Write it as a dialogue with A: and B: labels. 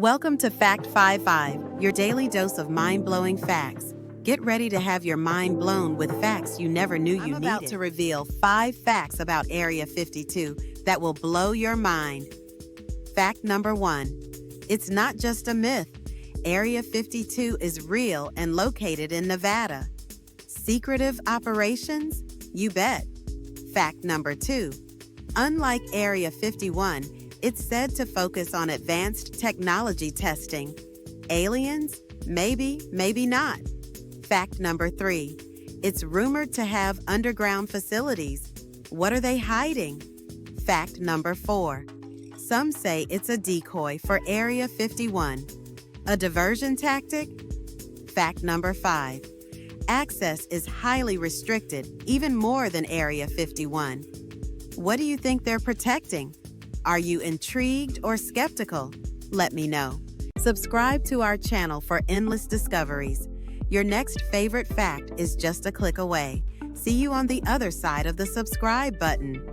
A: Welcome to Fact 55, your daily dose of mind-blowing facts. Get ready to have your mind blown with facts you never knew you needed. I'm about to reveal 5 facts about Area 52 that will blow your mind. Fact number 1. It's not just a myth. Area 52 is real and located in Nevada. Secretive operations? You bet. Fact number 2. Unlike Area 51, it's said to focus on advanced technology testing. Aliens? Maybe, maybe not. Fact number 3. It's rumored to have underground facilities. What are they hiding? Fact number 4. Some say it's a decoy for Area 51. A diversion tactic? Fact number 5. Access is highly restricted, even more than Area 51. What do you think they're protecting? Are you intrigued or skeptical? Let me know. Subscribe to our channel for endless discoveries. Your next favorite fact is just a click away. See you on the other side of the subscribe button.